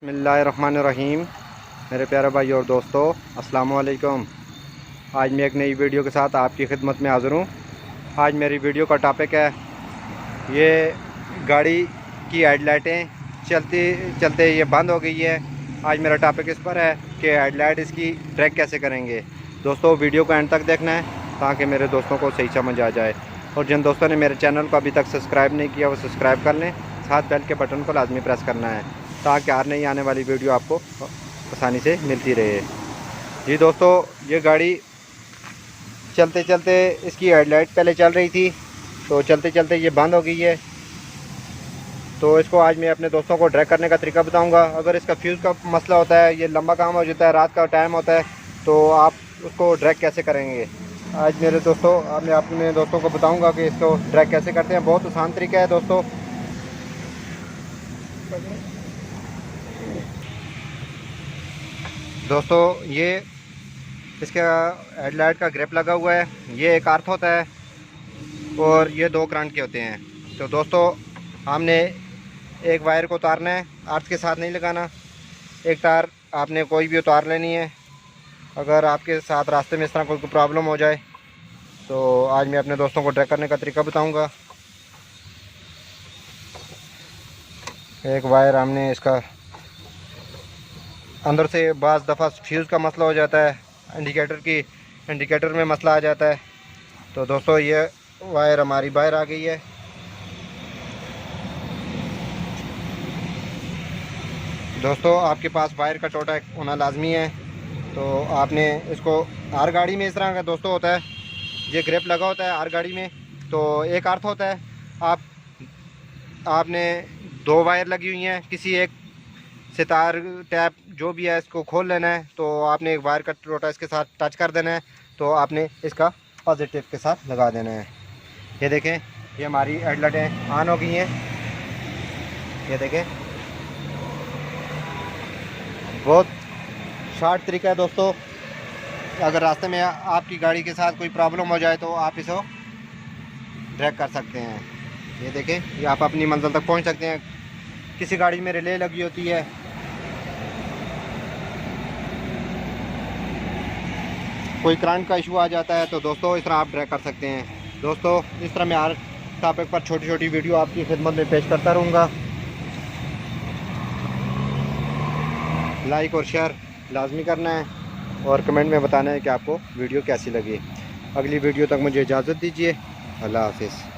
बिस्मिल्लाहिर्रहमानिर्रहीम। मेरे प्यारे भाई और दोस्तों, अस्सलाम वालेकुम। आज मैं एक नई वीडियो के साथ आपकी खिदमत में हाज़िर हूँ। आज मेरी वीडियो का टॉपिक है ये गाड़ी की हेडलाइटें चलते चलते ये बंद हो गई है। आज मेरा टॉपिक इस पर है कि हेडलाइट इसकी ट्रैक कैसे करेंगे। दोस्तों, वीडियो को एंड तक देखना है ताकि मेरे दोस्तों को सही समझ आ जाए। और जिन दोस्तों ने मेरे चैनल को अभी तक सब्सक्राइब नहीं किया वो सब्सक्राइब कर लें, साथ बेल के बटन को लाजमी प्रेस करना है ताकि हर नई आने वाली वीडियो आपको आसानी से मिलती रहे। जी दोस्तों, ये गाड़ी चलते चलते इसकी हेडलाइट पहले चल रही थी, तो चलते चलते ये बंद हो गई है। तो इसको आज मैं अपने दोस्तों को ड्रैग करने का तरीका बताऊंगा। अगर इसका फ्यूज़ का मसला होता है, ये लंबा काम हो जाता है, रात का टाइम होता है, तो आप उसको ड्रैग कैसे करेंगे। आज मेरे दोस्तों, मैं अपने दोस्तों को बताऊंगा कि इसको ड्रैग कैसे करते हैं। बहुत आसान तरीका है दोस्तों। ये इसका हेडलाइट का ग्रिप लगा हुआ है, ये एक अर्थ होता है और ये दो करंट के होते हैं। तो दोस्तों, हमने एक वायर को उतारना है, अर्थ के साथ नहीं लगाना। एक तार आपने कोई भी उतार लेनी है। अगर आपके साथ रास्ते में इस तरह कोई प्रॉब्लम हो जाए तो आज मैं अपने दोस्तों को ट्रैक करने का तरीका बताऊंगा। एक वायर हमने इसका अंदर से बाज़ दफ़ा फ्यूज़ का मसला हो जाता है, इंडिकेटर में मसला आ जाता है। तो दोस्तों, ये वायर हमारी बाहर आ गई है। दोस्तों, आपके पास वायर का टोटा होना लाजमी है। तो आपने इसको, हर गाड़ी में इस तरह का दोस्तों होता है, ये ग्रिप लगा होता है हर गाड़ी में। तो एक अर्थ होता है, आपने दो वायर लगी हुई हैं, किसी एक से तार टैप जो भी है इसको खोल लेना है। तो आपने एक वायर का टोटा इसके साथ टच कर देना है, तो आपने इसका पॉजिटिव के साथ लगा देना है। ये देखें, ये हमारी हेडलाइटें ऑन हो गई हैं। ये देखें, बहुत शॉर्ट तरीका है दोस्तों। अगर रास्ते में आपकी गाड़ी के साथ कोई प्रॉब्लम हो जाए तो आप इसको ड्रैग कर सकते हैं। ये देखें, ये आप अपनी मंजिल तक पहुंच सकते हैं। किसी गाड़ी में रिले लगी होती है, कोई करंट का इशू आ जाता है, तो दोस्तों इस तरह आप ड्रैग कर सकते हैं। दोस्तों, इस तरह मैं हर टॉपिक पर छोटी छोटी वीडियो आपकी खिदमत में पेश करता रहूँगा। लाइक और शेयर लाजमी करना है और कमेंट में बताना है कि आपको वीडियो कैसी लगी। अगली वीडियो तक मुझे इजाज़त दीजिए। अल्लाह हाफिज़।